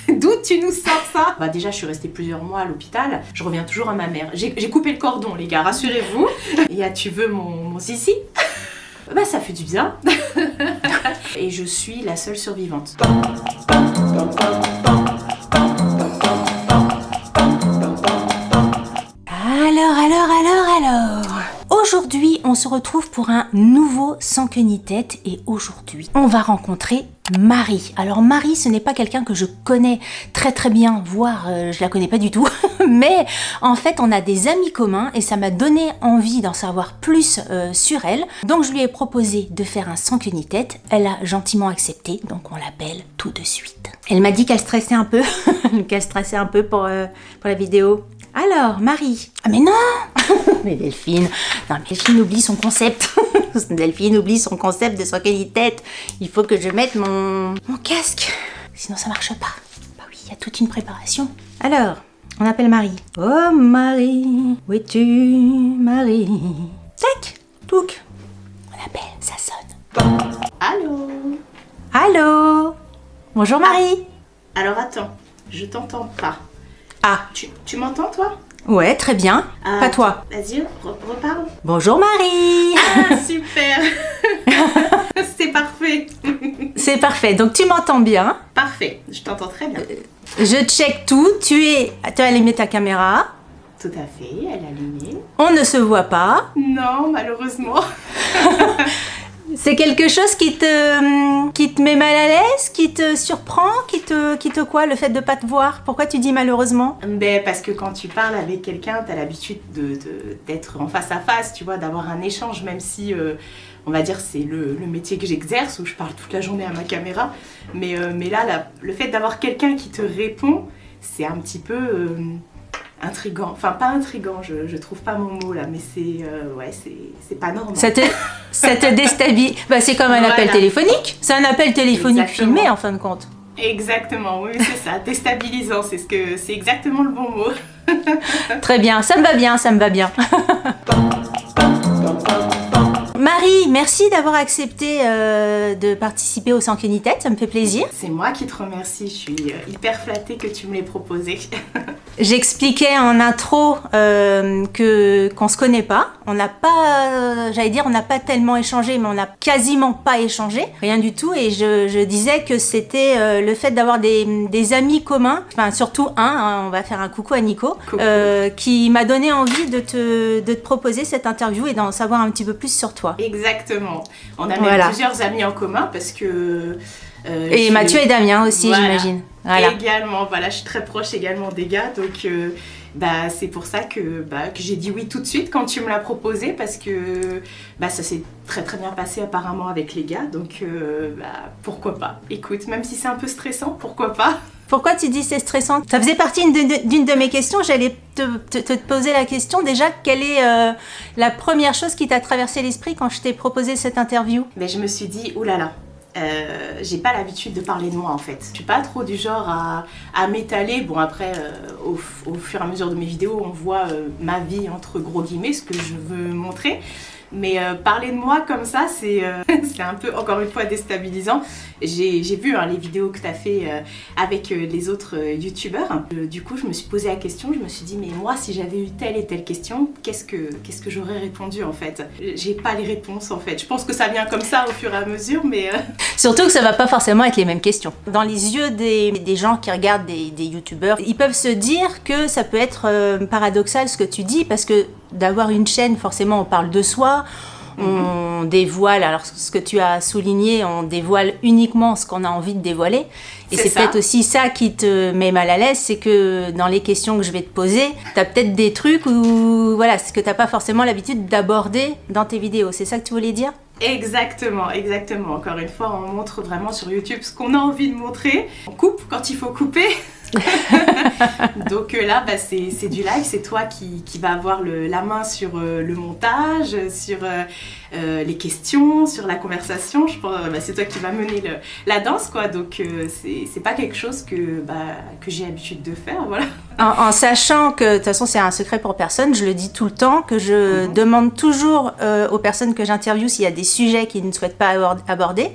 D'où tu nous sors ça? Bah déjà, je suis restée plusieurs mois à l'hôpital. Je reviens toujours à ma mère. J'ai coupé le cordon, les gars, rassurez-vous. Et tu veux mon zizi? Bah ça fait du bien. Et je suis la seule survivante. Alors. Aujourd'hui, on se retrouve pour un nouveau Sans queue ni tête et aujourd'hui, on va rencontrer Marie. Alors Marie, ce n'est pas quelqu'un que je connais très bien, voire je la connais pas du tout, mais en fait on a des amis communs et ça m'a donné envie d'en savoir plus sur elle. Donc je lui ai proposé de faire un Sans queue ni tête, elle a gentiment accepté, donc on l'appelle tout de suite. Elle m'a dit qu'elle stressait un peu, pour la vidéo. Alors, Marie. Ah mais non. Mais Delphine. Non, mais Delphine oublie son concept. Delphine oublie son concept de Sans queue ni tête. Il faut que je mette mon casque. Sinon, ça marche pas. Bah oui, il y a toute une préparation. Alors, on appelle Marie. Oh Marie, où es-tu, Marie? Tac, touc. On appelle, ça sonne. Allô? Allô? Bonjour Marie. Alors attends, je t'entends pas. Ah. Tu m'entends toi? Ouais, très bien. Pas toi. Vas-y, reparle. Bonjour Marie. Ah, super. C'est parfait. C'est parfait. Donc tu m'entends bien. Parfait, je t'entends très bien. Je check tout. Tu as allumé ta caméra. Tout à fait, elle est allumée. On ne se voit pas. Non, malheureusement. C'est quelque chose qui te met mal à l'aise, qui te surprend, qui te quoi, le fait de pas te voir? Pourquoi tu dis malheureusement? Ben parce que quand tu parles avec quelqu'un, t'as l'habitude d'être en face à face, tu vois, d'avoir un échange, même si on va dire c'est le métier que j'exerce où je parle toute la journée à ma caméra. Mais là, le fait d'avoir quelqu'un qui te répond, c'est un petit peu intriguant. Enfin, pas intriguant, je trouve pas mon mot là, mais c'est pas normal. Ça te déstabilise. Bah, c'est comme un appel téléphonique. C'est un appel téléphonique. Exactement. Filmé en fin de compte. Exactement, oui, c'est ça, déstabilisant, c'est exactement le bon mot. Très bien, ça me va bien. Marie, merci d'avoir accepté de participer au Sans queue ni tête, ça me fait plaisir. C'est moi qui te remercie, je suis hyper flattée que tu me l'aies proposé. J'expliquais en intro qu'on se connaît pas. On n'a pas, on n'a pas tellement échangé, mais on n'a quasiment pas échangé, rien du tout. Et je disais que c'était le fait d'avoir des amis communs, enfin surtout on va faire un coucou à Nico, qui m'a donné envie de te proposer cette interview et d'en savoir un petit peu plus sur toi. Exactement. On a même plusieurs amis en commun parce que... et Mathieu et Damien aussi, j'imagine. Voilà. Également, je suis très proche également des gars, donc c'est pour ça que j'ai dit oui tout de suite quand tu me l'as proposé, parce que ça s'est très bien passé apparemment avec les gars, donc pourquoi pas. Écoute, même si c'est un peu stressant, pourquoi pas. Pourquoi tu dis c'est stressant? Ça faisait partie d'une de mes questions, j'allais te poser la question déjà, quelle est la première chose qui t'a traversé l'esprit quand je t'ai proposé cette interview? Mais je me suis dit, oulala. J'ai pas l'habitude de parler de moi en fait. Je suis pas trop du genre à m'étaler. Bon après, au fur et à mesure de mes vidéos, on voit ma vie entre gros guillemets, ce que je veux montrer. Mais parler de moi comme ça, c'est un peu, encore une fois, déstabilisant. J'ai vu les vidéos que tu as fait avec les autres youtubeurs. Du coup, je me suis posé la question, je me suis dit, mais moi, si j'avais eu telle et telle question, qu'est-ce que j'aurais répondu en fait? J'ai pas les réponses en fait. Je pense que ça vient comme ça au fur et à mesure, mais... Surtout que ça va pas forcément être les mêmes questions. Dans les yeux des gens qui regardent des youtubeurs, ils peuvent se dire que ça peut être paradoxal ce que tu dis, parce que d'avoir une chaîne, forcément on parle de soi, on dévoile, alors ce que tu as souligné, on dévoile uniquement ce qu'on a envie de dévoiler. Et c'est peut-être aussi ça qui te met mal à l'aise, c'est que dans les questions que je vais te poser, tu as peut-être des trucs où, ce que tu n'as pas forcément l'habitude d'aborder dans tes vidéos. C'est ça que tu voulais dire ? Exactement. Encore une fois, on montre vraiment sur YouTube ce qu'on a envie de montrer. On coupe quand il faut couper. Donc là, c'est du live, c'est toi qui va avoir la main sur le montage, sur les questions, sur la conversation. Je pense c'est toi qui vas mener la danse, quoi. Donc c'est pas quelque chose que j'ai l'habitude de faire, voilà. En sachant que, de toute façon, c'est un secret pour personne, je le dis tout le temps, que je demande toujours aux personnes que j'interviewe s'il y a des sujets qu'ils ne souhaitent pas aborder.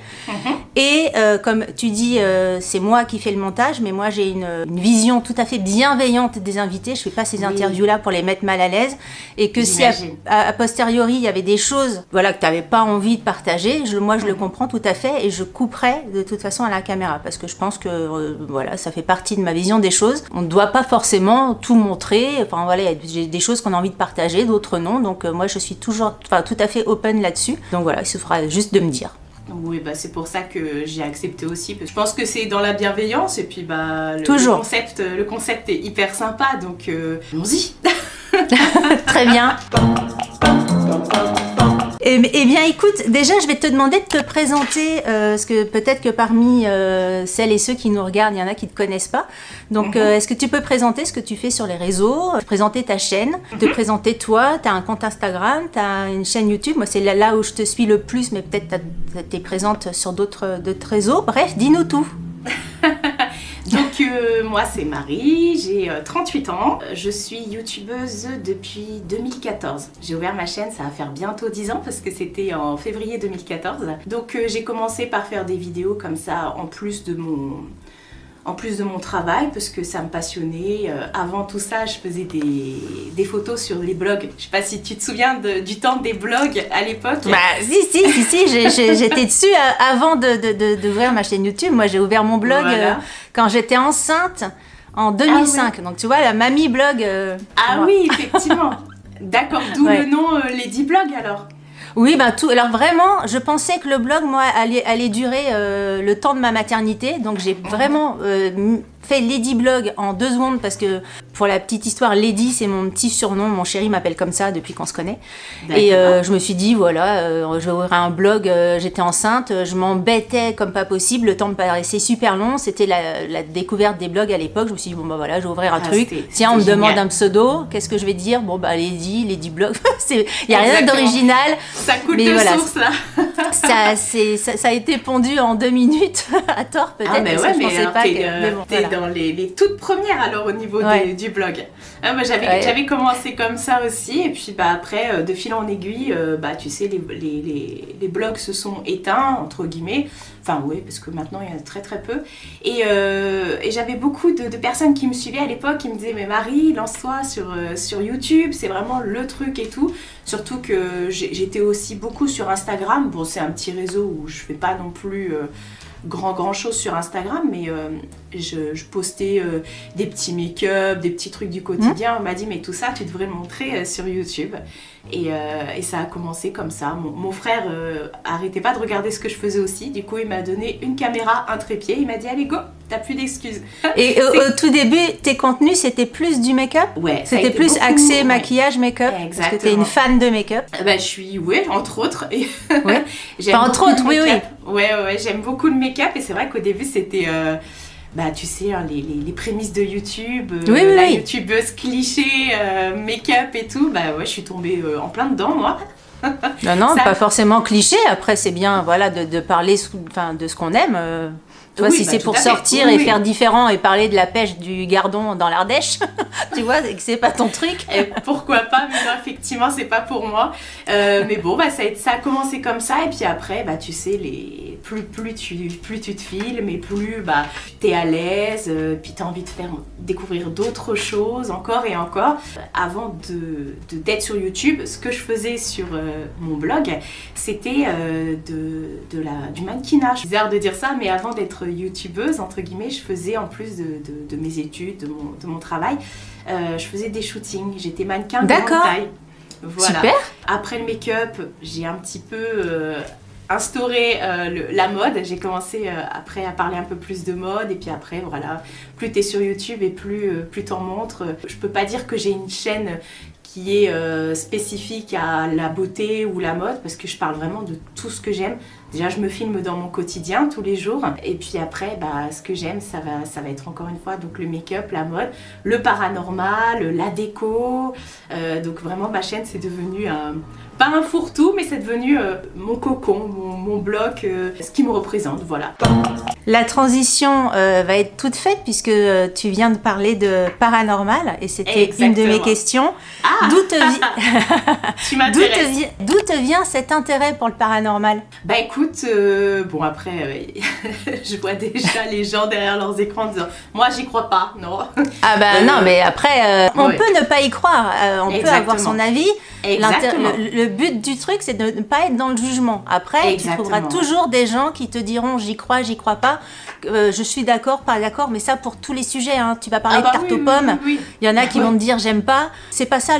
Et comme tu dis, c'est moi qui fais le montage, mais moi j'ai une vision tout à fait bienveillante des invités. Je fais pas ces interviews-là pour les mettre mal à l'aise. Et que si a posteriori il y avait des choses voilà, que tu n'avais pas envie de partager, moi je le comprends tout à fait et je couperai de toute façon à la caméra. Parce que je pense que voilà, ça fait partie de ma vision des choses. On ne doit pas forcément tout montrer. Enfin voilà, il y a des choses qu'on a envie de partager, d'autres non. Donc moi je suis toujours tout à fait open là-dessus. Donc voilà, il suffira juste de me dire. Oui, c'est pour ça que j'ai accepté aussi. Parce que je pense que c'est dans la bienveillance et puis le concept est hyper sympa, donc allons-y. Très bien. Eh bien, écoute, déjà, je vais te demander de te présenter, parce que peut-être que parmi celles et ceux qui nous regardent, il y en a qui ne te connaissent pas. Donc, est-ce que tu peux présenter ce que tu fais sur les réseaux, présenter ta chaîne, te présenter toi, tu as un compte Instagram, tu as une chaîne YouTube. Moi, c'est là où je te suis le plus, mais peut-être tu es présente sur d'autres réseaux. Bref, dis-nous tout. Donc moi c'est Marie, j'ai 38 ans, je suis youtubeuse depuis 2014. J'ai ouvert ma chaîne, ça va faire bientôt 10 ans parce que c'était en février 2014. Donc j'ai commencé par faire des vidéos comme ça en plus de mon travail parce que ça me passionnait. Avant tout ça, je faisais des photos sur les blogs. Je sais pas si tu te souviens du temps des blogs à l'époque. Si, j'étais dessus avant d'ouvrir ma chaîne YouTube. Moi, j'ai ouvert mon blog quand j'étais enceinte en 2005. Donc tu vois, la mamie blog. Oui, effectivement. D'accord, d'où le nom Lady Blog alors. Oui, tout. Alors vraiment, je pensais que le blog, moi, allait durer le temps de ma maternité. Donc j'ai vraiment fait Lady Blog en 2 secondes parce que, pour la petite histoire, Lady, c'est mon petit surnom. Mon chéri m'appelle comme ça depuis qu'on se connaît. D'accord. Et je me suis dit, voilà, je vais ouvrir un blog. J'étais enceinte, je m'embêtais comme pas possible. Le temps me paraissait super long. C'était la découverte des blogs à l'époque. Je me suis dit, voilà, je vais ouvrir un truc. Tiens, on me demande un pseudo. Qu'est-ce que je vais dire ? Lady Blog. Il n'y a rien d'original. Ça coule de source, là. ça a été pondu en 2 minutes, à tort peut-être, parce que je pensais pas que... T'es dans les toutes premières alors au niveau du blog. Moi j'avais commencé comme ça aussi et puis après de fil en aiguille, tu sais les blogs se sont éteints entre guillemets. Enfin oui, parce que maintenant il y en a très très peu. Et j'avais beaucoup de personnes qui me suivaient à l'époque qui me disaient mais Marie, lance-toi sur YouTube, c'est vraiment le truc et tout. Surtout que j'étais aussi beaucoup sur Instagram. Bon, c'est un petit réseau où je fais pas non plus grand chose sur Instagram, mais je postais des petits make-up, des petits trucs du quotidien. On m'a dit mais tout ça tu devrais le montrer sur YouTube. Et ça a commencé comme ça. Mon frère arrêtait pas de regarder ce que je faisais aussi. Du coup, il m'a donné une caméra, un trépied. Il m'a dit allez go, t'as plus d'excuses. Et au tout début, tes contenus c'était plus du make-up ? Ouais. C'était plus axé maquillage, make-up ? Exactement. Parce que t'es une fan de make-up ? Je suis, entre autres. Ouais. Entre autres, oui. Ouais, j'aime beaucoup le make-up et c'est vrai qu'au début c'était. Tu sais, les prémices de YouTube, la youtubeuse cliché, make-up et tout, je suis tombée en plein dedans, moi. Non, pas forcément cliché, après c'est bien de parler de ce qu'on aime. Tu vois, si c'est pour sortir et faire différent et parler de la pêche du gardon dans l'Ardèche, tu vois, et que c'est pas ton truc. Et pourquoi pas, mais non, effectivement, c'est pas pour moi. Mais bon, ça a commencé comme ça, et puis après, tu sais, plus tu te filmes, et plus t'es à l'aise, puis t'as envie de faire découvrir d'autres choses, encore et encore. Avant d'être sur YouTube, ce que je faisais sur mon blog, c'était du mannequinage. C'est bizarre de dire ça, mais avant d'être youtubeuse, entre guillemets, je faisais en plus de mes études, de mon travail, je faisais des shootings, j'étais mannequin de grande taille. Voilà. Super. Après le make-up, j'ai un petit peu instauré la mode, j'ai commencé après à parler un peu plus de mode et puis après voilà, plus t'es sur YouTube et plus t'en montres. Je peux pas dire que j'ai une chaîne qui est spécifique à la beauté ou la mode parce que je parle vraiment de tout ce que j'aime, Déjà, je me filme dans mon quotidien tous les jours. Et puis après, ce que j'aime, ça va être encore une fois donc le make-up, la mode, le paranormal, la déco. Donc vraiment, ma chaîne, c'est devenu pas un fourre-tout, mais c'est devenu mon cocon, mon bloc, ce qui me représente, voilà. La transition va être toute faite puisque tu viens de parler de paranormal et c'était une de mes questions. Ah Tu m'intéresses. D'où te vient cet intérêt pour le paranormal? Bah écoute, bon après, je vois déjà les gens derrière leurs écrans disant « Moi, j'y crois pas, non ». Ah bah non, mais après, on peut ne pas y croire, on peut avoir son avis. Le but du truc, c'est de ne pas être dans le jugement. Après, tu trouveras toujours des gens qui te diront j'y crois pas, je suis d'accord, pas d'accord, mais ça pour tous les sujets. Hein. Tu vas parler de tarte aux pommes, il y en a qui vont te dire j'aime pas. C'est pas ça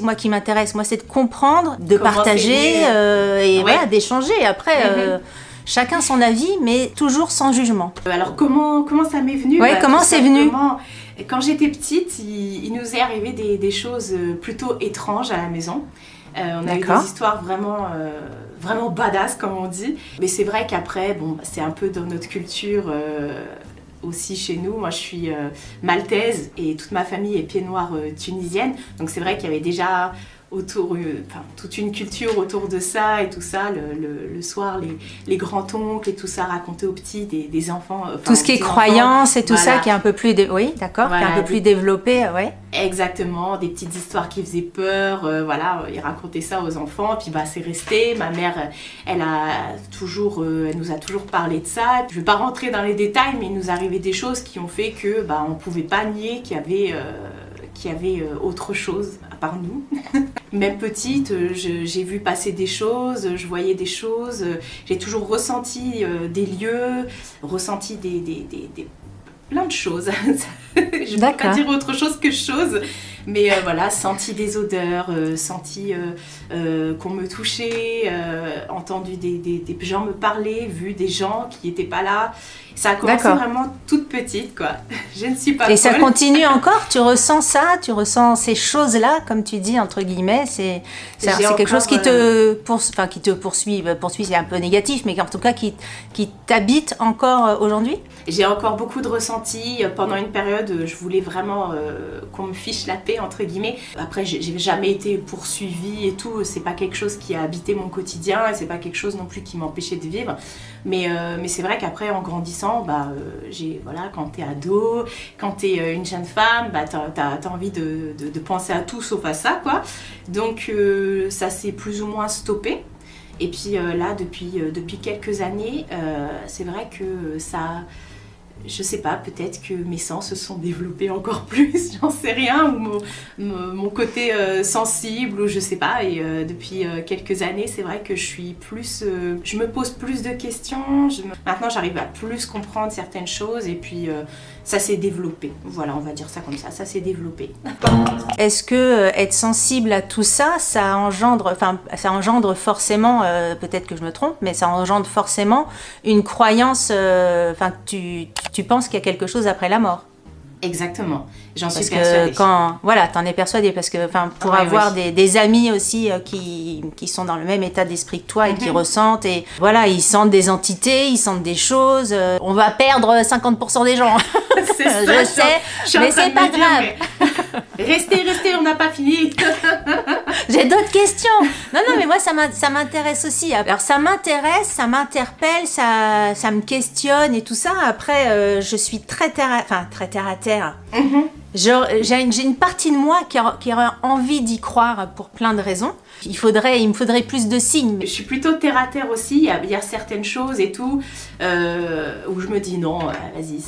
moi qui m'intéresse. Moi, c'est de comprendre, de partager et voilà, d'échanger. Après. Chacun son avis, mais toujours sans jugement. Alors comment ça m'est venu? Comment c'est venu? Quand j'étais petite, il nous est arrivé des choses plutôt étranges à la maison. On a eu des histoires vraiment badass, comme on dit. Mais c'est vrai qu'après, c'est un peu dans notre culture aussi chez nous. Moi, je suis maltaise et toute ma famille est pied noir tunisienne. Donc c'est vrai qu'il y avait déjà toute une culture autour de ça et tout ça, le soir, les grands-oncles et tout ça raconté aux petits, des enfants. Tout ce qui est croyance et tout ça qui est un peu plus, qui est un peu plus développé, Exactement, des petites histoires qui faisaient peur, ils racontaient ça aux enfants, puis c'est resté. Ma mère, elle nous a toujours parlé de ça. Je ne vais pas rentrer dans les détails, mais il nous arrivait des choses qui ont fait que on ne pouvait pas nier qu'il y avait autre chose à part nous. Même petite, j'ai vu passer des choses, je voyais des choses, j'ai toujours ressenti des lieux, ressenti plein de choses. Je ne peux pas dire autre chose que chose, mais senti des odeurs, senti qu'on me touchait, entendu des gens me parler, vu des gens qui n'étaient pas là. Ça a commencé vraiment toute petite, quoi. Je ne suis pas folle. Et ça continue encore? Tu ressens ça? Tu ressens ces choses-là, comme tu dis, entre guillemets? C'est quelque chose qui te poursuit. Poursuit, c'est un peu négatif, mais en tout cas, qui t'habite encore aujourd'hui? J'ai encore beaucoup de ressentis. Pendant une période, je voulais vraiment qu'on me fiche la paix, entre guillemets. Après, j'ai jamais été poursuivie et tout. C'est pas quelque chose qui a habité mon quotidien et c'est pas quelque chose non plus qui m'empêchait de vivre. Mais c'est vrai qu'après, en grandissant, quand t'es ado, quand t'es une jeune femme, t'as envie de penser à tout sauf à ça, quoi. Donc ça s'est plus ou moins stoppé. Et puis là, depuis quelques années, c'est vrai que ça... Je sais pas, peut-être que mes sens se sont développés encore plus, j'en sais rien, ou mon côté sensible, ou je sais pas. Et depuis quelques années, c'est vrai que je suis plus... je me pose plus de questions, maintenant j'arrive à plus comprendre certaines choses, et puis ça s'est développé. Voilà, on va dire ça comme ça s'est développé. Est-ce que être sensible à tout ça, ça engendre forcément, peut-être que je me trompe, mais ça engendre forcément une croyance, tu penses qu'il y a quelque chose après la mort? Exactement, j'en suis persuadée. T'en es persuadée, parce que pour avoir des amis aussi qui sont dans le même état d'esprit que toi et qui ressentent, et voilà, ils sentent des entités, ils sentent des choses. On va perdre 50% des gens. C'est ça, je sais, mais c'est pas grave. Restez, on n'a pas fini. J'ai d'autres questions. Non, mais moi, ça m'intéresse aussi. Alors, ça m'intéresse, ça m'interpelle, ça me questionne et tout ça. Après, je suis très terre à terre. J'ai une partie de moi qui aurait envie d'y croire pour plein de raisons. Il me faudrait plus de signes. Je suis plutôt terre à terre aussi. Il y a certaines choses et tout où je me dis non, vas-y,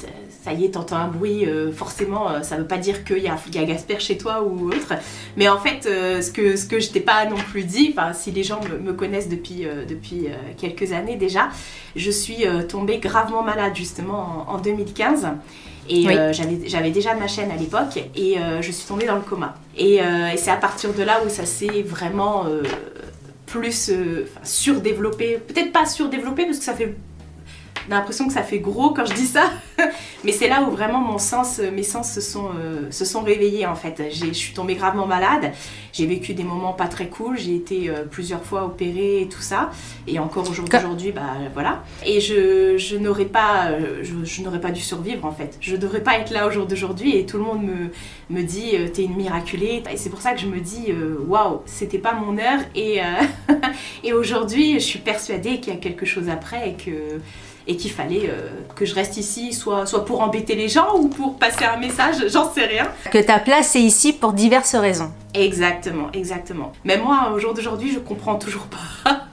ça y est, t'entends un bruit, forcément, ça veut pas dire qu'il y a Gasper chez toi ou autre. Mais en fait, ce que je t'ai pas non plus dit, si les gens me connaissent depuis quelques années déjà, je suis tombée gravement malade justement en 2015. Et j'avais déjà ma chaîne à l'époque et je suis tombée dans le coma. Et c'est à partir de là où ça s'est vraiment plus surdéveloppé. Peut-être pas surdéveloppé parce que ça fait... J'ai l'impression que ça fait gros quand je dis ça. Mais c'est là où vraiment mes sens se sont réveillés en fait. Je suis tombée gravement malade. J'ai vécu des moments pas très cool. J'ai été plusieurs fois opérée et tout ça. Et encore aujourd'hui, bah voilà. Et je n'aurais pas dû survivre en fait. Je devrais pas être là au jour d'aujourd'hui. Et tout le monde me dit t'es une miraculée. Et c'est pour ça que je me dis waouh, c'était pas mon heure. Et et aujourd'hui, je suis persuadée qu'il y a quelque chose après et qu'il fallait que je reste ici, soit pour embêter les gens ou pour passer un message, j'en sais rien. Que ta place est ici pour diverses raisons. Exactement. Mais moi, au jour d'aujourd'hui, je comprends toujours pas.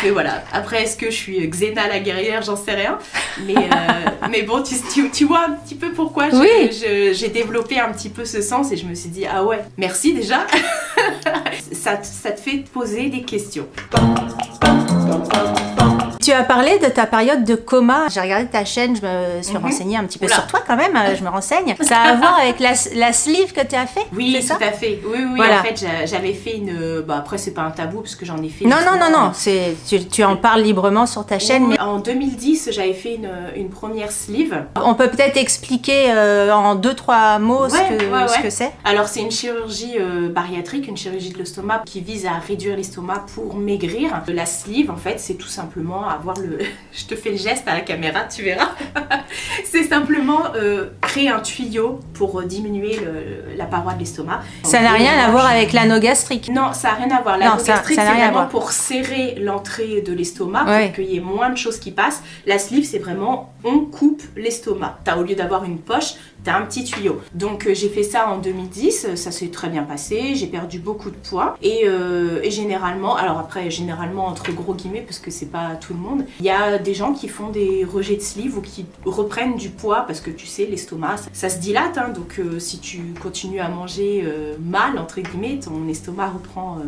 Mais voilà, après, est-ce que je suis Xena la guerrière, j'en sais rien. Mais bon, tu vois un petit peu pourquoi j'ai développé un petit peu ce sens et je me suis dit, ah ouais, merci déjà. ça te fait te poser des questions. Tu as parlé de ta période de coma. J'ai regardé ta chaîne, je me suis renseignée un petit peu sur toi quand même, je me renseigne. Ça a à voir avec la sleeve que tu as fait? Oui, c'est ça? Tout à fait. Oui, voilà. En fait, j'avais fait une... Bah, après, c'est pas un tabou parce que j'en ai fait... Non. Tu en parles librement sur ta chaîne. Mais... En 2010, j'avais fait une première sleeve. On peut peut-être expliquer en 2-3 mots ce que c'est. Alors, c'est une chirurgie bariatrique, une chirurgie de l'estomac qui vise à réduire l'estomac pour maigrir. La sleeve, en fait, c'est tout simplement avoir le... Je te fais le geste à la caméra, tu verras. C'est simplement créer un tuyau pour diminuer la paroi de l'estomac. Ça n'a rien à voir avec l'anneau gastrique. Non, ça n'a rien à voir. L'anneau gastrique, c'est vraiment pour serrer l'entrée de l'estomac, pour qu'il y ait moins de choses qui passent. La sleeve, c'est vraiment, on coupe l'estomac. Au lieu d'avoir une poche, t'as un petit tuyau. Donc j'ai fait ça en 2010, ça s'est très bien passé, j'ai perdu beaucoup de poids et généralement, alors après généralement entre gros guillemets parce que c'est pas tout le monde, il y a des gens qui font des rejets de sleeve ou qui reprennent du poids parce que tu sais l'estomac ça se dilate hein, donc si tu continues à manger mal entre guillemets, ton estomac reprend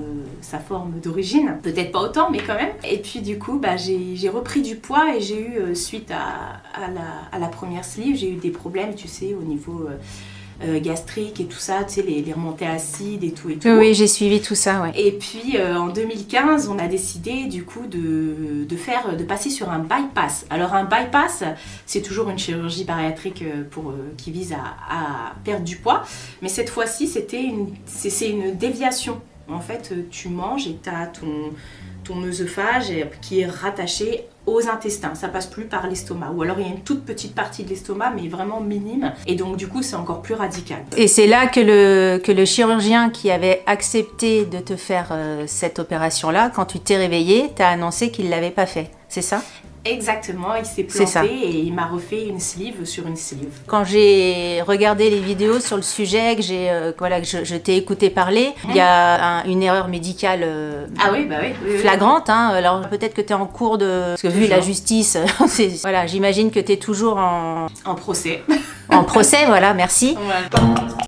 sa forme d'origine, peut-être pas autant mais quand même. Et puis du coup bah, j'ai repris du poids et j'ai eu suite à la première sleeve, j'ai eu des problèmes tu sais au niveau gastrique et tout ça, tu sais, les remontées acides et tout. Oui, j'ai suivi tout ça, ouais. Et puis en 2015, on a décidé du coup de passer sur un bypass. Alors un bypass, c'est toujours une chirurgie bariatrique qui vise à perdre du poids, mais cette fois-ci, c'est une déviation. En fait, tu manges et tu as ton œsophage qui est rattaché aux intestins, ça passe plus par l'estomac. Ou alors il y a une toute petite partie de l'estomac, mais vraiment minime. Et donc du coup, c'est encore plus radical. Et c'est là que le chirurgien qui avait accepté de te faire cette opération-là, quand tu t'es réveillée, t'a annoncé qu'il ne l'avait pas fait. C'est ça ? Exactement, il s'est planté et il m'a refait une sleeve sur une sleeve. Quand j'ai regardé les vidéos sur le sujet, que je t'ai écouté parler, il y a une erreur médicale flagrante. Hein. Alors peut-être que tu es en cours de... Parce que vu la justice, voilà, j'imagine que tu es toujours en procès. En procès, voilà, merci.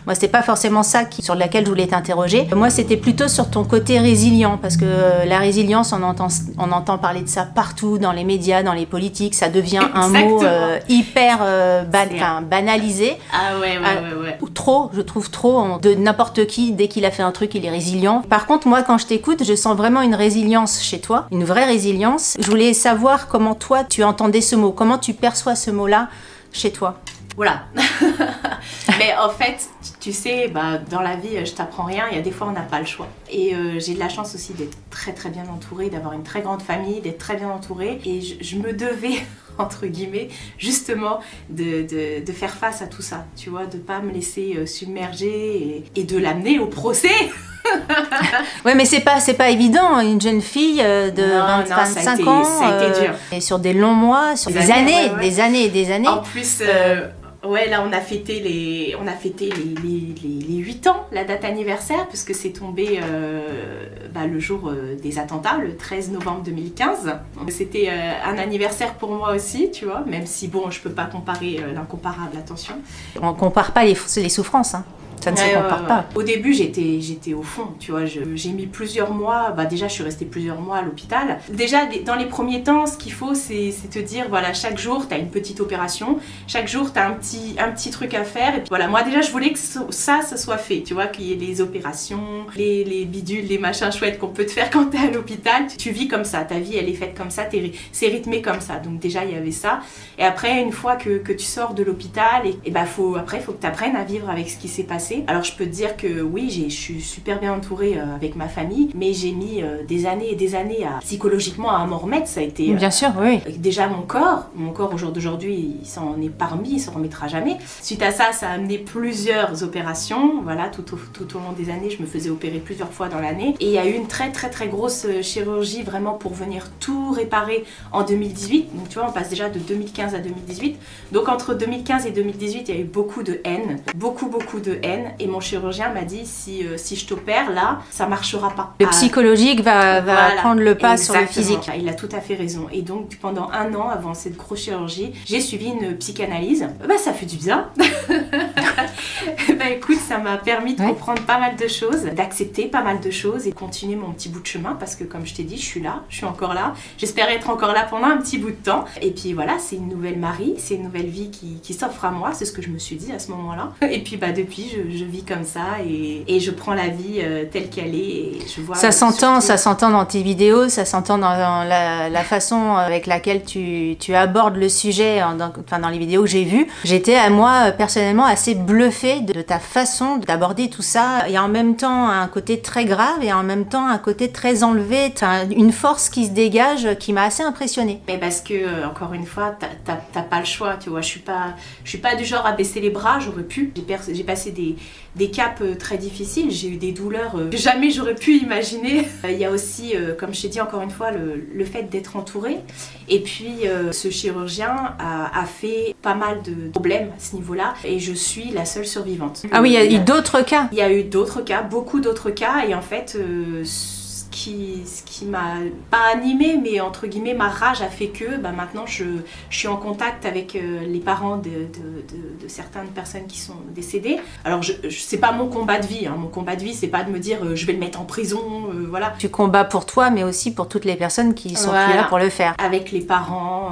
Moi, c'était pas forcément ça sur laquelle je voulais t'interroger. Moi, c'était plutôt sur ton côté résilient, parce que la résilience, on entend parler de ça partout, dans les médias, dans les politiques. Ça devient un mot hyper banalisé. Ah ouais. Ou trop, je trouve trop. De n'importe qui, dès qu'il a fait un truc, il est résilient. Par contre, moi, quand je t'écoute, je sens vraiment une résilience chez toi, une vraie résilience. Je voulais savoir comment toi, tu entendais ce mot, comment tu perçois ce mot-là chez toi. Voilà. Mais en fait, tu sais, dans la vie, je t'apprends rien. Il y a des fois, on n'a pas le choix. Et j'ai de la chance aussi d'être très très bien entourée, d'avoir une très grande famille, d'être très bien entourée. Et je me devais, entre guillemets, justement, de faire face à tout ça. Tu vois, de pas me laisser submerger et de l'amener au procès. Ouais, mais c'est pas évident, une jeune fille de 25 ans, ça a été dur. Et sur des longs mois, sur des années. En plus, là on a fêté les 8 ans, la date anniversaire, parce que c'est tombé le jour des attentats, le 13 novembre 2015. Donc, c'était un anniversaire pour moi aussi, tu vois, même si bon, je peux pas comparer l'incomparable, attention. On compare pas les souffrances, hein. Ça ne se compare pas. Au début, j'étais au fond, tu vois. J'ai mis plusieurs mois. Déjà, je suis restée plusieurs mois à l'hôpital. Déjà, dans les premiers temps, ce qu'il faut, c'est te dire, voilà, chaque jour, tu as une petite opération. Chaque jour, tu as un petit truc à faire. Et puis, voilà, moi, déjà, je voulais que ça soit fait, tu vois, qu'il y ait les opérations, les bidules, les machins chouettes qu'on peut te faire quand tu es à l'hôpital. Tu vis comme ça. Ta vie, elle est faite comme ça. C'est rythmé comme ça. Donc, déjà, il y avait ça. Et après, une fois que tu sors de l'hôpital, faut que tu apprennes à vivre avec ce qui s'est passé. Alors je peux te dire que oui, je suis super bien entourée avec ma famille, mais j'ai mis des années et des années psychologiquement à m'en remettre. Ça a été bien sûr, oui. Déjà mon corps au jour d'aujourd'hui, il s'en est pas remis, il s'en remettra jamais. Suite à ça, ça a amené plusieurs opérations. Voilà, tout au long des années, je me faisais opérer plusieurs fois dans l'année. Et il y a eu une très très très grosse chirurgie vraiment pour venir tout réparer en 2018. Donc tu vois, on passe déjà de 2015 à 2018. Donc entre 2015 et 2018, il y a eu beaucoup de haine, beaucoup de haine. Et mon chirurgien m'a dit, si je t'opère là, ça marchera pas. Le psychologique va prendre le pas sur le physique. Il a tout à fait raison. Et donc pendant 1 an, avant cette grosse chirurgie, j'ai suivi une psychanalyse. Ça fait du bien. Écoute, ça m'a permis de comprendre pas mal de choses, d'accepter pas mal de choses et continuer mon petit bout de chemin, parce que comme je t'ai dit, je suis encore là. J'espère être encore là pendant un petit bout de temps. Et puis voilà, c'est une nouvelle Marie, c'est une nouvelle vie qui s'offre à moi, c'est ce que je me suis dit à ce moment-là. Et puis depuis, je vis comme ça et je prends la vie telle qu'elle est. Et je vois, ça s'entend dans tes vidéos, ça s'entend dans la façon avec laquelle tu abordes le sujet, dans les vidéos que j'ai vues. J'étais, moi, personnellement, assez bluffée de ta façon d'aborder tout ça. Il y a en même temps un côté très grave et en même temps un côté très enlevé. T'as une force qui se dégage qui m'a assez impressionnée. Mais parce que, encore une fois, t'as pas le choix, tu vois. Je suis pas du genre à baisser les bras, j'aurais pu. J'ai passé des caps très difficiles, j'ai eu des douleurs que jamais j'aurais pu imaginer. Il y a aussi, comme je t'ai dit encore une fois, le fait d'être entourée. Et puis, ce chirurgien a fait pas mal de problèmes à ce niveau-là. Et je suis la seule survivante. Ah oui, il y a eu d'autres cas. Il y a eu d'autres cas, beaucoup d'autres cas. Et en fait, ce qui m'a pas animée, mais entre guillemets ma rage a fait que maintenant je suis en contact avec les parents de certaines personnes qui sont décédées. Alors c'est pas mon combat de vie, hein. Mon combat de vie, c'est pas de me dire je vais le mettre en prison, voilà. Tu combats pour toi, mais aussi pour toutes les personnes qui sont plus là pour le faire. Avec les parents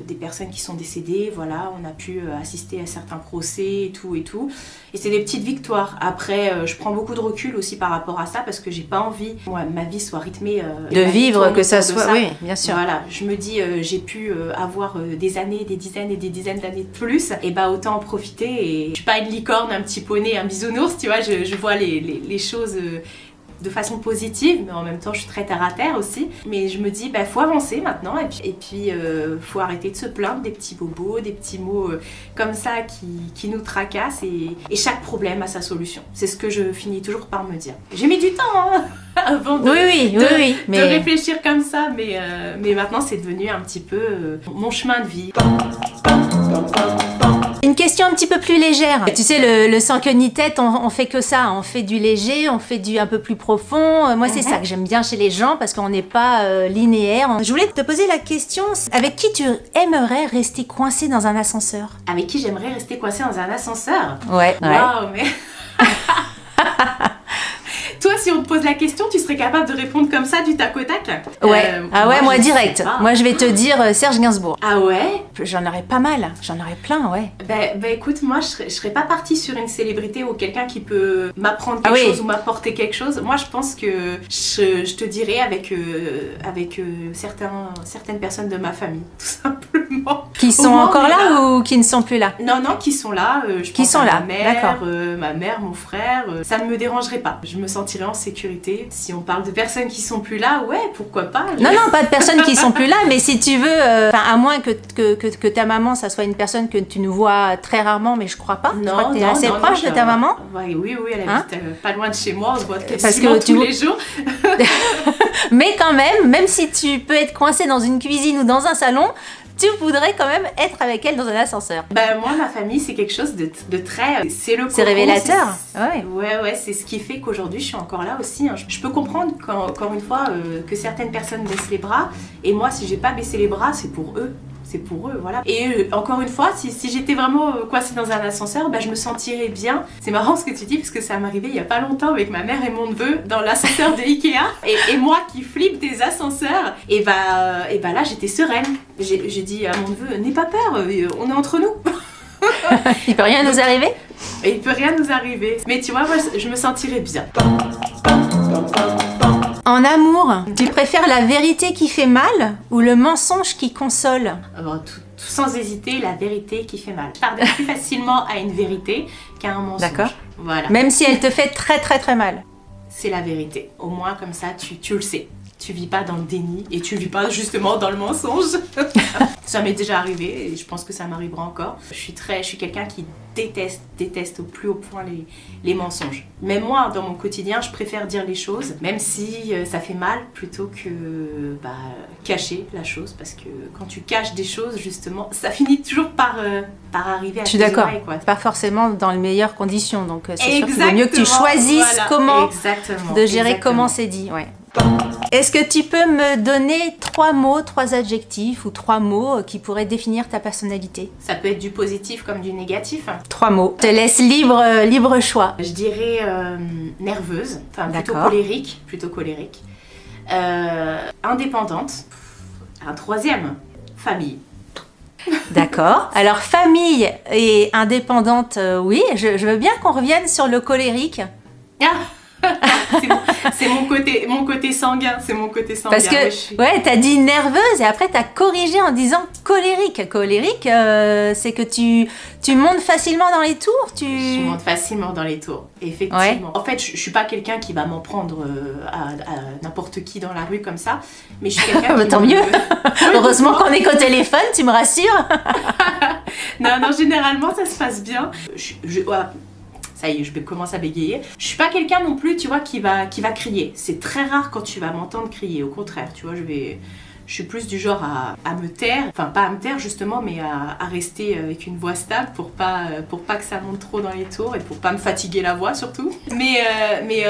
des personnes qui sont décédées, voilà, on a pu assister à certains procès et tout. Et c'est des petites victoires. Après, je prends beaucoup de recul aussi par rapport à ça, parce que j'ai pas envie ma vie soit rythmée de vivre, que ça soit, oui, bien sûr. Voilà, je me dis j'ai pu avoir des années, des dizaines et des dizaines d'années de plus, et autant en profiter. Et je suis pas une licorne, un petit poney, un bisounours, tu vois, je vois les choses de façon positive, mais en même temps je suis très terre à terre aussi. Mais je me dis faut avancer maintenant, et puis faut arrêter de se plaindre des petits bobos, des petits mots comme ça qui nous tracassent, et chaque problème a sa solution. C'est ce que je finis toujours par me dire. J'ai mis du temps avant de réfléchir comme ça, mais maintenant c'est devenu un petit peu mon chemin de vie. Une question un petit peu plus légère. Tu sais, le sans queue ni tête, on fait que ça. On fait du léger, on fait du un peu plus profond. Moi, c'est ça que j'aime bien chez les gens, parce qu'on n'est pas linéaire. Je voulais te poser la question, avec qui tu aimerais rester coincé dans un ascenseur? Avec qui j'aimerais rester coincé dans un ascenseur? Ouais. Waouh, mais... Toi, si on te pose la question, tu serais capable de répondre comme ça du tac au tac? Ouais. Moi direct. Moi, je vais te dire Serge Gainsbourg. Ah ouais? J'en aurais pas mal. J'en aurais plein, ouais. Écoute, moi, je serais pas partie sur une célébrité ou quelqu'un qui peut m'apprendre quelque chose ou m'apporter quelque chose. Moi, je pense que je te dirais avec certaines personnes de ma famille, tout simplement. Qui sont encore là ou qui ne sont plus là? Non, qui sont là. Qui sont là, d'accord. Ma mère, mon frère. Ça ne me dérangerait pas. Je me sentirais en sécurité. Si on parle de personnes qui sont plus là, ouais, pourquoi pas. Non, pas de personnes qui sont plus là, mais si tu veux, à moins que ta maman, ça soit une personne que tu nous vois très rarement, mais je crois pas. Non, je crois que t'es assez proche de ta maman. Oui, elle habite pas loin de chez moi, on se voit quasiment tous les jours. Mais quand même si tu peux être coincé dans une cuisine ou dans un salon, tu voudrais quand même être avec elle dans un ascenseur. Moi, ma famille, c'est quelque chose de très... C'est révélateur. Ouais, c'est ce qui fait qu'aujourd'hui, je suis encore là aussi. Hein. Je peux comprendre, encore une fois, que certaines personnes baissent les bras. Et moi, si j'ai pas baissé les bras, c'est pour eux. c'est pour eux, voilà. Et encore une fois, si j'étais vraiment coincée dans un ascenseur, je me sentirais bien. C'est marrant ce que tu dis, parce que ça m'est arrivé il y a pas longtemps avec ma mère et mon neveu dans l'ascenseur de Ikea. Et moi qui flippe des ascenseurs, et là j'étais sereine. J'ai dit à mon neveu, n'aie pas peur, on est entre nous. Il peut rien nous arriver? Et il peut rien nous arriver. Mais tu vois, moi je me sentirais bien. En amour, tu préfères la vérité qui fait mal ou le mensonge qui console? Tout sans hésiter, la vérité qui fait mal. Je pardonne plus facilement à une vérité qu'à un mensonge. D'accord. Voilà. Même si elle te fait très très très mal. C'est la vérité. Au moins comme ça, tu le sais. Tu vis pas dans le déni et tu vis pas justement dans le mensonge. Ça m'est déjà arrivé et je pense que ça m'arrivera encore. Je suis quelqu'un qui déteste au plus haut point les mensonges. Mais moi, dans mon quotidien, je préfère dire les choses, même si ça fait mal, plutôt que cacher la chose. Parce que quand tu caches des choses, justement, ça finit toujours par arriver à tes oreilles. Je suis d'accord. Pas forcément dans les meilleures conditions. Donc c'est sûr qu'il vaut mieux que tu choisisses comment de gérer comment c'est dit. Ouais. Est-ce que tu peux me donner 3 mots, 3 adjectifs ou 3 mots qui pourraient définir ta personnalité? Ça peut être du positif comme du négatif. 3 mots. Je te laisse libre choix. Je dirais nerveuse, enfin plutôt colérique. Indépendante. Un 3e, famille. D'accord. Alors famille et indépendante, oui. Je veux bien qu'on revienne sur le colérique. C'est mon côté sanguin, Parce que, t'as dit nerveuse et après t'as corrigé en disant colérique. Colérique, c'est que tu montes facilement dans les tours. Je monte facilement dans les tours, effectivement. Ouais. En fait, je suis pas quelqu'un qui va m'en prendre à n'importe qui dans la rue comme ça, mais je suis quelqu'un qui... Tant mieux. Heureusement qu'on est qu'au téléphone, tu me rassures. non, généralement ça se passe bien. Ça y est, je commence à bégayer. Je suis pas quelqu'un non plus, tu vois, qui va crier. C'est très rare quand tu vas m'entendre crier. Au contraire, tu vois, je suis plus du genre à me taire. Enfin, pas à me taire justement, mais à rester avec une voix stable pour pas que ça monte trop dans les tours et pour pas me fatiguer la voix surtout. Mais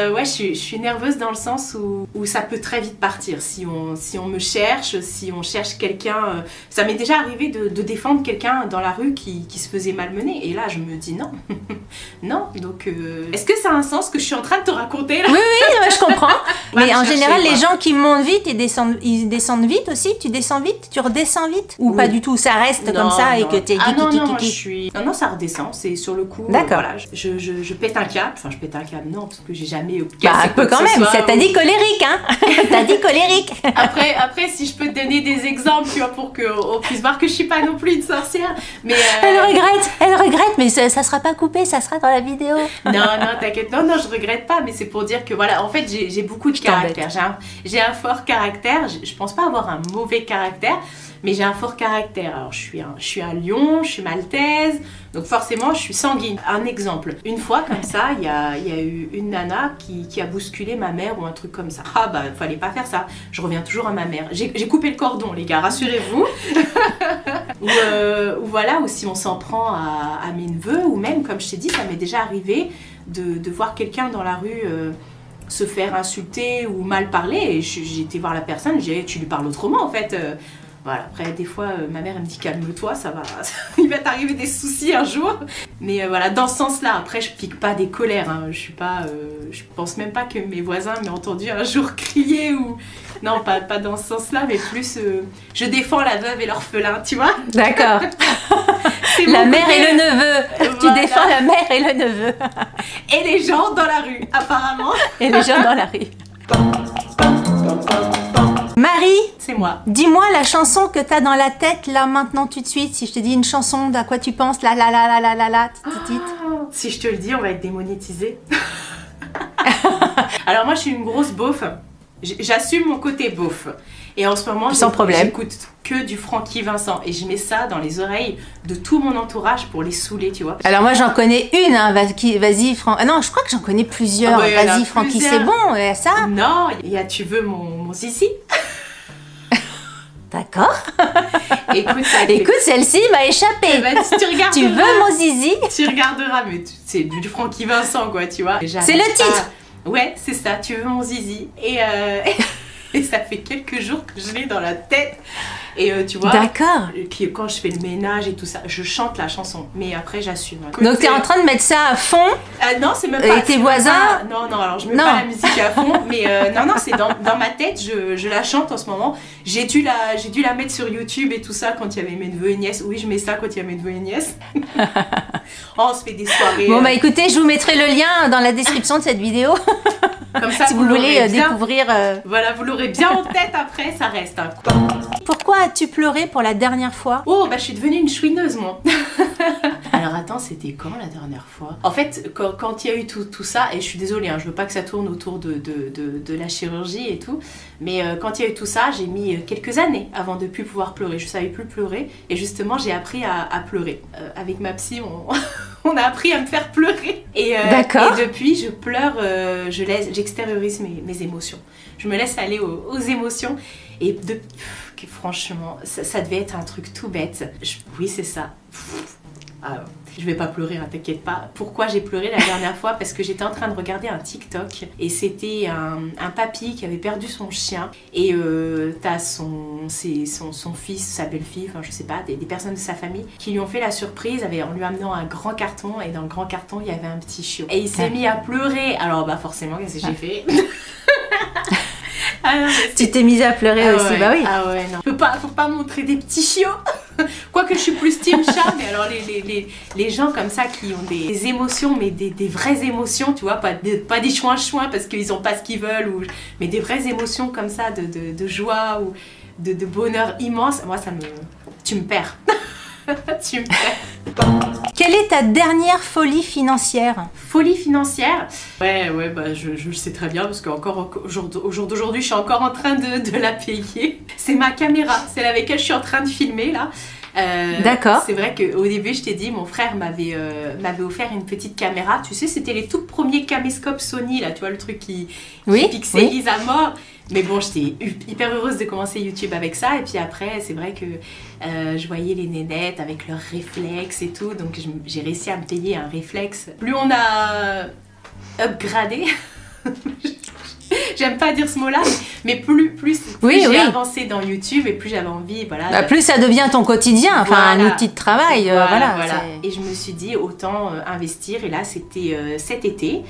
ouais, je suis nerveuse dans le sens où ça peut très vite partir. Si on me cherche, si on cherche quelqu'un... ça m'est déjà arrivé de défendre quelqu'un dans la rue qui se faisait malmener. Et là, je me dis non. Non, donc... est-ce que ça a un sens que je suis en train de te raconter là? Oui, je comprends. Mais en général, les gens qui montent vite, ils descendent vite aussi. Tu descends vite? Tu redescends vite? Ou pas du tout? Ça reste comme ça et que t'es... Non, ça redescend. C'est sur le coup... D'accord. Voilà, je pète un câble. Enfin, je pète un câble, non, parce que j'ai jamais... un peu quand même. Ça t'a dit colérique, hein? T'as dit colérique. Après, si je peux te donner des exemples, tu vois, pour qu'on puisse voir que je suis pas non plus une sorcière. Mais Elle regrette, mais ça sera pas coupé, ça sera dans la vidéo. Non, t'inquiète. Non, je regrette pas, mais c'est pour dire que voilà, en fait, j'ai beaucoup de caractère. J'ai un fort caractère. Je pense pas avoir un mauvais caractère, mais j'ai un fort caractère. Alors, je suis un lion, je suis maltaise, donc forcément, je suis sanguine. Un exemple. Une fois, comme ça, il y a eu une nana qui a bousculé ma mère ou un truc comme ça. Fallait pas faire ça. Je reviens toujours à ma mère. J'ai coupé le cordon, les gars, rassurez-vous. Ou si on s'en prend à mes neveux, ou même, comme je t'ai dit, ça m'est déjà arrivé de voir quelqu'un dans la rue se faire insulter ou mal parler, et j'ai été voir la personne, j'ai dit, tu lui parles autrement en fait. Voilà. Après, des fois, ma mère elle me dit calme-toi, ça va, il va t'arriver des soucis un jour. Mais voilà, dans ce sens-là. Après, je pique pas des colères. Hein. Je pense même pas que mes voisins m'aient entendu un jour crier ou non, pas dans ce sens-là, mais plus je défends la veuve et l'orphelin, tu vois. D'accord. La mère et le neveu. Voilà. Tu défends la mère et le neveu. Et les gens dans la rue, apparemment. Et les gens dans la rue. Marie, c'est moi. Dis-moi la chanson que t'as dans la tête là maintenant tout de suite. Si je te dis une chanson, à quoi tu penses? La. Si je te le dis, on va être démonétisé. Alors moi, je suis une grosse beauf. J'assume mon côté beauf. Et en ce moment, j'écoute que du Francky Vincent. Et je mets ça dans les oreilles de tout mon entourage pour les saouler, tu vois. Alors moi, j'en connais une. Hein. Vas-y, Francky. Non, je crois que j'en connais plusieurs. Vas-y, Francky, c'est bon. Ça. Non, il y a Tu veux mon zizi. D'accord. Écoute, celle-ci m'a échappé. Tu veux mon zizi? Tu regarderas, mais c'est du Francky Vincent, quoi, tu vois. C'est le titre. Ouais, c'est ça. Tu veux mon zizi. Et ça fait quelques jours que je l'ai dans la tête. Et tu vois, d'accord. Quand je fais le ménage et tout ça, je chante la chanson. Mais après, j'assume. Donc t'es en train de mettre ça à fond. Non, c'est même pas. Et tes voisins Non, alors je mets pas la musique à fond. Mais non, c'est dans ma tête, je la chante en ce moment. J'ai dû la mettre sur YouTube et tout ça quand il y avait mes neveux et nièces. Oui, je mets ça quand il y a mes neveux et nièces. Oh, on se fait des soirées. Bon, bah écoutez, je vous mettrai le lien dans la description de cette vidéo. Comme ça, si vous voulez découvrir. Voilà, vous l'aurez bien en tête après, ça reste. Hein. Pourquoi as-tu pleuré pour la dernière fois? Oh, bah je suis devenue une chouineuse, moi. Alors attends, c'était quand la dernière fois? En fait, quand il y a eu tout ça, et je suis désolée, hein, je veux pas que ça tourne autour de la chirurgie et tout, mais quand il y a eu tout ça, j'ai mis quelques années avant de plus pouvoir pleurer. Je savais plus pleurer, et justement, j'ai appris à pleurer. Avec ma psy, on a appris à me faire pleurer. Et depuis, je pleure, j'extériorise mes émotions. Je me laisse aller aux émotions. Et franchement, ça devait être un truc tout bête. Oui, c'est ça. Je vais pas pleurer, hein, t'inquiète pas. Pourquoi j'ai pleuré la dernière fois? Parce que j'étais en train de regarder un TikTok et c'était un papy qui avait perdu son chien et t'as son fils, sa belle-fille, enfin je sais pas, des personnes de sa famille qui lui ont fait la surprise en lui amenant un grand carton et dans le grand carton il y avait un petit chiot. Et il s'est mis à pleurer. Alors bah forcément, qu'est-ce que j'ai fait? Ah non, tu t'es mise à pleurer aussi, ouais. Bah oui. Ah ouais, non. Faut pas montrer des petits chiots. Quoique je suis plus team chat, mais alors les gens comme ça qui ont des émotions, mais des vraies émotions, tu vois, pas des chouins parce qu'ils ont pas ce qu'ils veulent, mais des vraies émotions comme ça de joie ou de bonheur immense, moi tu me perds. Tu me perds. Quelle est ta dernière folie financière? Folie financière? Ouais, bah je le sais très bien parce qu'encore au jour d'aujourd'hui, je suis encore en train de la payer. C'est ma caméra, celle avec laquelle je suis en train de filmer là. D'accord. C'est vrai qu'au début, je t'ai dit, mon frère m'avait offert une petite caméra. Tu sais, c'était les tout premiers caméscopes Sony, là, tu vois, le truc qui pixelise à mort. Mais bon, j'étais hyper heureuse de commencer YouTube avec ça. Et puis après, c'est vrai que je voyais les nénettes avec leurs réflexes et tout. Donc j'ai réussi à me payer un réflexe. Plus on a upgradé... J'aime pas dire ce mot-là, mais plus j'ai avancé dans YouTube et plus j'avais envie, voilà. Plus ça devient ton quotidien, enfin un outil de travail, voilà. Et je me suis dit autant investir. Et là, c'était cet été,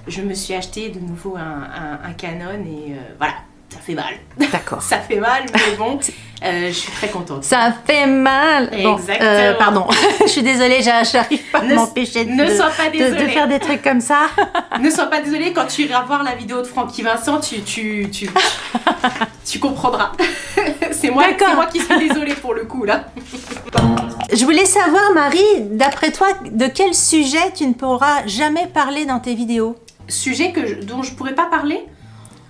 je me suis acheté de nouveau un Canon et voilà. Ça fait mal. D'accord. Ça fait mal, mais bon, je suis très contente. Ça fait mal. Exactement. Pardon, je suis désolée, j'arrive pas à m'empêcher de faire des trucs comme ça. Ne sois pas désolée, quand tu iras voir la vidéo de Francky Vincent, tu comprendras. C'est moi qui suis désolée pour le coup, là. Je voulais savoir, Marie, d'après toi, de quel sujet tu ne pourras jamais parler dans tes vidéos? Sujet dont je pourrais pas parler?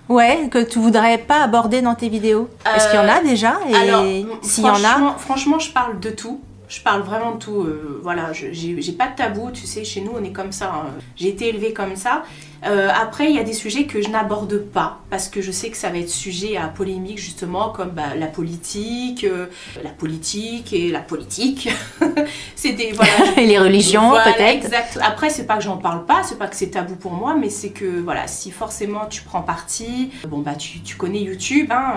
Ouais, que tu voudrais pas aborder dans tes vidéos. Est-ce qu'il y en a déjà? Et alors, s'il y en a... Franchement, je parle de tout. Je parle vraiment de tout. Voilà, j'ai pas de tabou. Tu sais, chez nous, on est comme ça. Hein. J'ai été élevée comme ça. Après, il y a des sujets que je n'aborde pas parce que je sais que ça va être sujet à polémique, justement, comme la politique et la politique. Et les religions, peut-être. Exact. Après, c'est pas que j'en parle pas, c'est pas que c'est tabou pour moi, mais c'est que, voilà, si forcément tu prends parti, bon, bah, tu connais YouTube, hein,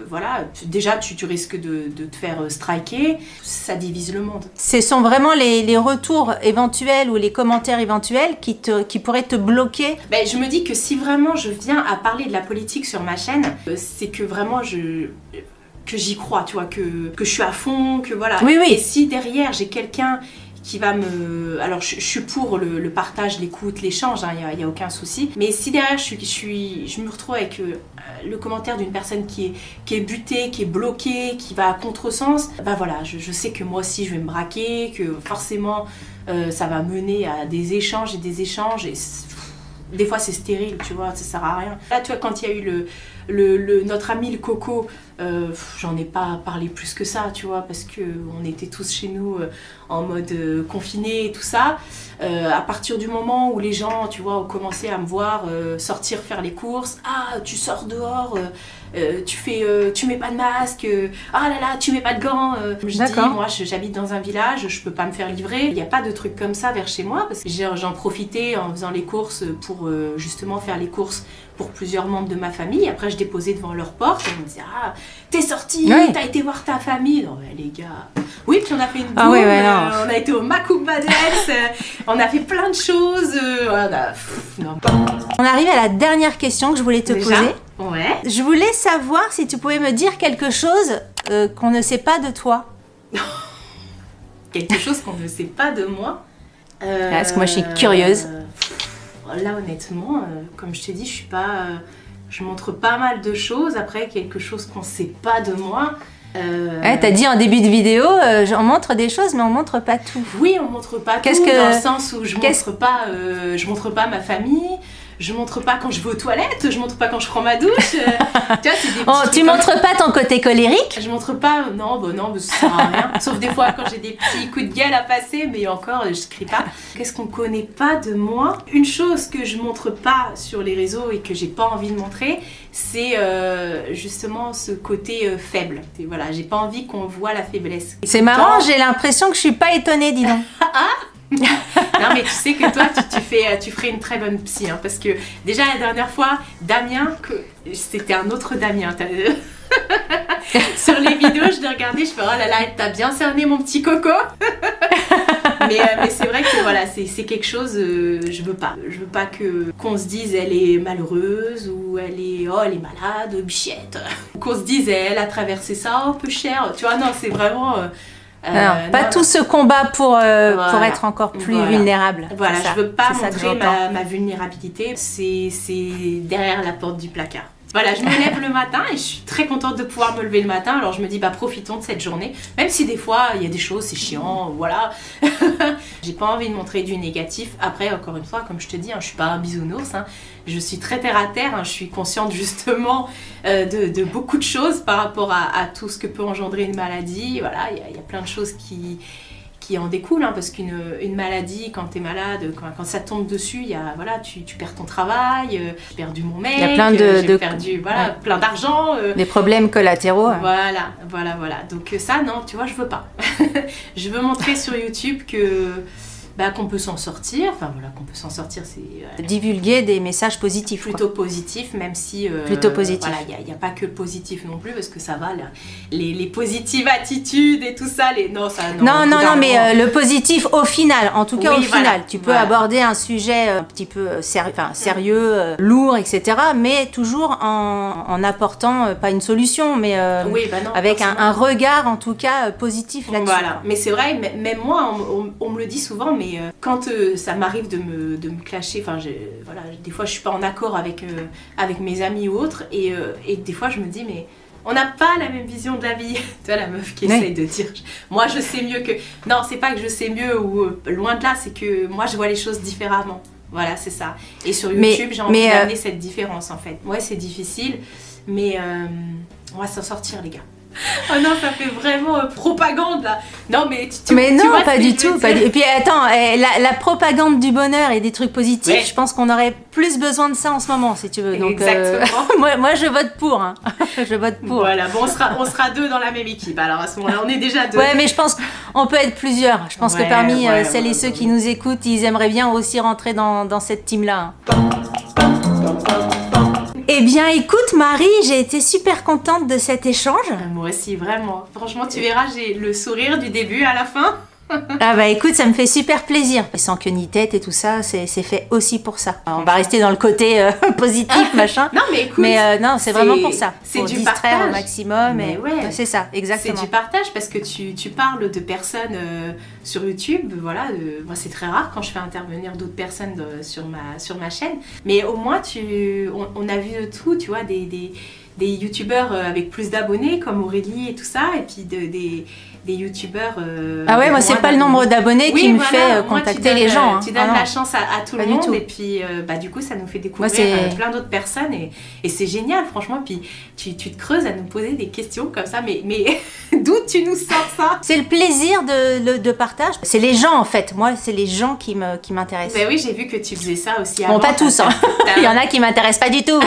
voilà, déjà, tu risques de te faire striker, ça divise le monde. Ce sont vraiment les retours éventuels ou les commentaires éventuels qui pourraient te bloquer. Ben, je me dis que si vraiment je viens à parler de la politique sur ma chaîne, c'est que vraiment que j'y crois, tu vois, que je suis à fond, que voilà. Oui. Et si derrière j'ai quelqu'un qui va me... Alors je suis pour le partage, l'écoute, l'échange, hein, y a aucun souci. Mais si derrière je me retrouve avec le commentaire d'une personne qui est butée, qui est bloquée, qui va à contresens, ben voilà, je sais que moi aussi je vais me braquer, que forcément ça va mener à des échanges et des fois c'est stérile, tu vois, ça sert à rien. Là, tu vois, quand il y a eu notre ami le Coco, j'en ai pas parlé plus que ça, tu vois, parce qu'on était tous chez nous en mode confiné et tout ça. À partir du moment où les gens, tu vois, ont commencé à me voir sortir faire les courses, ah, tu sors dehors, tu mets pas de masque, ah là là, tu mets pas de gants. Je dis, moi j'habite dans un village, je peux pas me faire livrer. Il n'y a pas de trucs comme ça vers chez moi parce que j'en profitais en faisant les courses pour justement faire les courses pour plusieurs membres de ma famille. Après, je déposais devant leur porte et on me disait, ah, t'es sorti, t'as été voir ta famille. Non, mais les gars. Oui, puis on a fait une boum, on a été au Macumba Dance, on a fait plein de choses. On arrive à la dernière question que je voulais te poser. Ouais. Je voulais savoir si tu pouvais me dire quelque chose qu'on ne sait pas de toi. Quelque chose qu'on ne sait pas de moi. Parce que moi, je suis curieuse. Là, honnêtement, comme je t'ai dit, je montre pas mal de choses. Après, quelque chose qu'on sait pas de moi. T'as dit en début de vidéo, on montre des choses, mais on montre pas tout. Oui, on montre pas tout, dans le sens où je montre pas ma famille. Je montre pas quand je vais aux toilettes, je montre pas quand je prends ma douche. Tu vois, c'est des petits tu montres pas ton côté colérique? Je montre pas, non, ça sert à rien. Sauf des fois quand j'ai des petits coups de gueule à passer, mais encore, je crie pas. Qu'est-ce qu'on connaît pas de moi? Une chose que je montre pas sur les réseaux et que j'ai pas envie de montrer, c'est justement ce côté faible. Et voilà, j'ai pas envie qu'on voit la faiblesse. C'est marrant, j'ai l'impression que je suis pas étonnée, dis donc. Non mais tu sais que toi tu ferais une très bonne psy hein, parce que déjà la dernière fois Damien, c'était un autre Damien sur les vidéos je l'ai regardé, je fais oh là là t'as bien cerné mon petit coco. mais c'est vrai que voilà c'est quelque chose je veux pas qu'on se dise elle est malheureuse ou elle est malade bichette, qu'on se dise elle a traversé ça un peu cher, tu vois. Non, c'est vraiment pas tout ce combat pour être encore plus vulnérable. Voilà, je veux pas montrer ma vulnérabilité. C'est derrière la porte du placard. Voilà, je me lève le matin et je suis très contente de pouvoir me lever le matin. Alors je me dis, profitons de cette journée. Même si des fois, il y a des choses, c'est chiant, voilà. J'ai pas envie de montrer du négatif. Après, encore une fois, comme je te dis, je suis pas un bisounours. Je suis très terre à terre. Je suis consciente justement de beaucoup de choses par rapport à tout ce que peut engendrer une maladie. Voilà, il y a plein de choses qui en découlent, parce qu'une maladie, quand t'es malade, quand ça tombe dessus, tu perds ton travail, j'ai perdu mon mec, j'ai perdu plein d'argent. Des problèmes collatéraux. Voilà. Donc ça, non, tu vois, je veux pas. Je veux montrer sur YouTube qu'on peut s'en sortir, c'est... divulguer des messages positifs. Plutôt positifs, même si... plutôt positif. Voilà, il n'y a pas que le positif non plus, parce que ça va, les positives attitudes et tout ça, Non, mais le positif au final, en tout cas au final. Tu peux aborder un sujet un petit peu sérieux, lourd, etc., mais toujours en apportant, pas une solution, mais avec un regard en tout cas positif là-dessus. Voilà, mais c'est vrai, même moi, on me le dit souvent, mais quand ça m'arrive de me clasher, des fois je suis pas en accord avec mes amis ou autres, et des fois je me dis mais on n'a pas la même vision de la vie. Tu vois la meuf qui essaye de dire moi je sais mieux que... Non, c'est pas que je sais mieux ou loin de là, c'est que moi je vois les choses différemment. Voilà, c'est ça. Et sur YouTube, j'ai envie d'amener cette différence en fait. Ouais, c'est difficile, mais on va s'en sortir les gars. Oh non, ça fait vraiment propagande là. Non, mais tu vois, pas du tout. Et puis attends, la propagande du bonheur et des trucs positifs, je pense qu'on aurait plus besoin de ça en ce moment, si tu veux. Donc, exactement. moi, je vote pour. Je vote pour. Voilà, bon, on sera deux dans la même équipe. Alors à ce moment-là, on est déjà deux. Ouais, mais je pense qu'on peut être plusieurs. Je pense que parmi celles et ceux qui nous écoutent, ils aimeraient bien aussi rentrer dans cette team-là. Eh bien, écoute Marie, j'ai été super contente de cet échange. Moi aussi, vraiment. Franchement, tu verras, j'ai le sourire du début à la fin. Écoute, ça me fait super plaisir. Sans queue ni tête et tout ça, c'est fait aussi pour ça. On va rester dans le côté positif, machin. Non, mais écoute. Mais non, c'est vraiment pour ça. C'est pour du distraire partage. Au maximum. Mais c'est ça, exactement. C'est du partage parce que tu parles de personnes sur YouTube. Voilà, moi, c'est très rare quand je fais intervenir d'autres personnes sur ma chaîne. Mais au moins, on a vu de tout, tu vois, des youtubeurs avec plus d'abonnés comme Aurélie et tout ça, et puis des youtubeurs moi c'est pas le nombre d'abonnés qui me fait contacter les gens. Tu donnes la chance à tout le monde, et puis du coup ça nous fait découvrir plein d'autres personnes, et c'est génial franchement. Puis tu te creuses à nous poser des questions comme ça, mais d'où tu nous sors ça? C'est le plaisir de partager partage. C'est les gens en fait, moi c'est les gens qui m'intéressent. Ben oui, j'ai vu que tu faisais ça aussi Bon, avant. pas tous, hein. Il y en a qui m'intéressent pas du tout.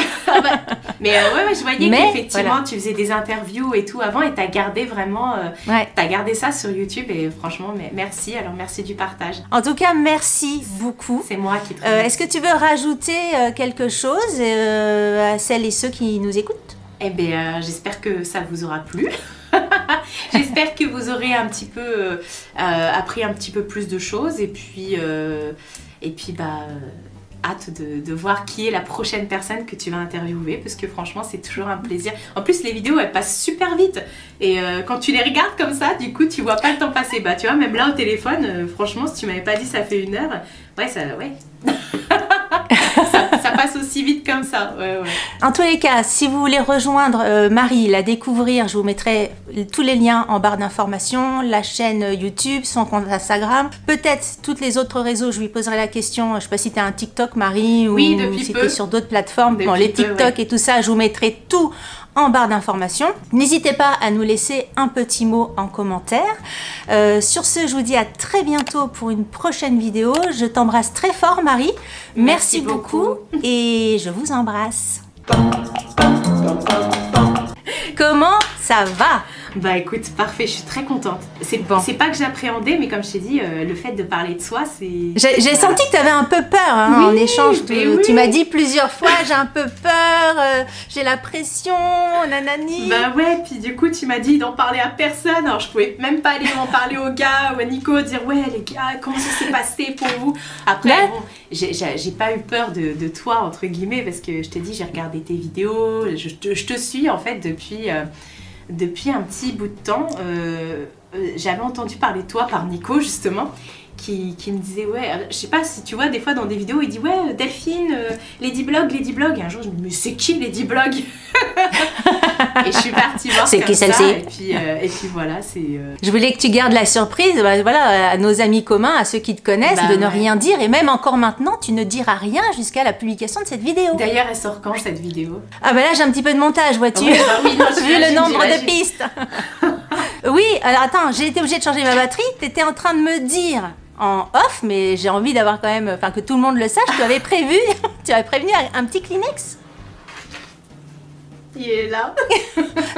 Mais ouais, je voyais qu'effectivement voilà. Tu faisais des interviews et tout avant et t'as gardé vraiment, t'as gardé ça sur YouTube et franchement, merci. Alors merci du partage. En tout cas, merci beaucoup. C'est moi qui te remercie. Est-ce que tu veux rajouter quelque chose à celles et ceux qui nous écoutent? Eh bien, j'espère que ça vous aura plu. J'espère que vous aurez un petit peu appris un petit peu plus de choses et puis hâte de voir qui est la prochaine personne que tu vas interviewer parce que franchement c'est toujours un plaisir. En plus les vidéos elles passent super vite et quand tu les regardes comme ça du coup tu vois pas le temps passer. Bah tu vois même là au téléphone franchement si tu m'avais pas dit ça fait 1 heure, ça passe aussi vite comme ça. Ouais. En tous les cas, si vous voulez rejoindre Marie, la découvrir, je vous mettrai tous les liens en barre d'informations, la chaîne YouTube, son compte Instagram, peut-être toutes les autres réseaux, je lui poserai la question, je sais pas si tu as un TikTok Marie ou si tu es sur d'autres plateformes, les TikTok et tout ça, je vous mettrai tout en barre d'informations. N'hésitez pas à nous laisser un petit mot en commentaire. Sur ce, je vous dis à très bientôt pour une prochaine vidéo. Je t'embrasse très fort, Marie. Merci beaucoup et je vous embrasse. Comment ça va? Bah écoute, parfait, je suis très contente. C'est pas que j'appréhendais, mais comme je t'ai dit, le fait de parler de soi, c'est... J'ai senti que tu avais un peu peur en échange. Tu m'as dit plusieurs fois, j'ai un peu peur, j'ai la pression, nanani. Bah ouais, puis du coup, tu m'as dit d'en parler à personne. Alors je pouvais même pas aller en parler aux gars ou à Nico, dire ouais les gars, comment ça s'est passé pour vous? Après, bon, j'ai pas eu peur de toi, entre guillemets, parce que je t'ai dit, j'ai regardé tes vidéos, je te suis en fait depuis un petit bout de temps. J'avais entendu parler de toi par Nico justement qui me disait je sais pas si tu vois des fois dans des vidéos il dit Delphine, Ladyblog. Et un jour je me dis mais c'est qui Ladyblog? Et je suis partie voir c'est qui celle-ci? Et puis voilà c'est... Je voulais que tu gardes la surprise à nos amis communs, à ceux qui te connaissent, de ne rien dire et même encore maintenant tu ne diras rien jusqu'à la publication de cette vidéo. D'ailleurs elle sort quand cette vidéo? Ah bah là j'ai un petit peu de montage vois-tu, vu le nombre de pistes. Oui, alors attends, j'ai été obligée de changer ma batterie, t'étais en train de me dire en off, mais j'ai envie d'avoir quand même, que tout le monde le sache, tu avais prévenu un petit Kleenex. Il est là.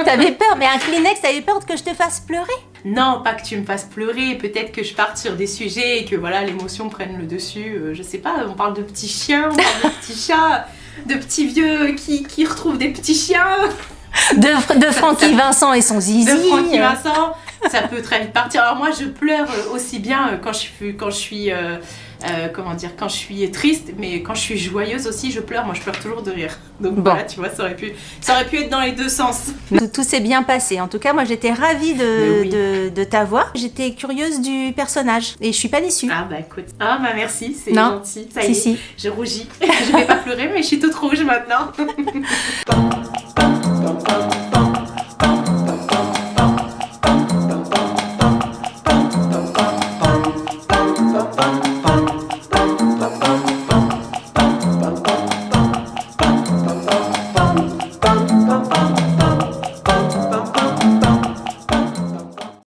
T'avais peur, mais un Kleenex, t'avais peur que je te fasse pleurer? Non, pas que tu me fasses pleurer, peut-être que je parte sur des sujets et que voilà, l'émotion prenne le dessus, je sais pas, on parle de petits chiens, on parle de petits chats, de petits vieux qui retrouvent des petits chiens. De Francky Vincent et son zizi. De Francky Vincent, ça peut très vite partir. Alors moi je pleure aussi bien quand je suis triste, mais quand je suis joyeuse aussi je pleure. Moi je pleure toujours de rire. Donc voilà, tu vois, ça aurait pu être dans les deux sens. Tout s'est bien passé. En tout cas, moi j'étais ravie de t'avoir. J'étais curieuse du personnage et je suis pas déçue. Ah bah écoute, merci, c'est gentil. Ça y est, si. je rougis. Je vais pas pleurer mais je suis toute rouge maintenant.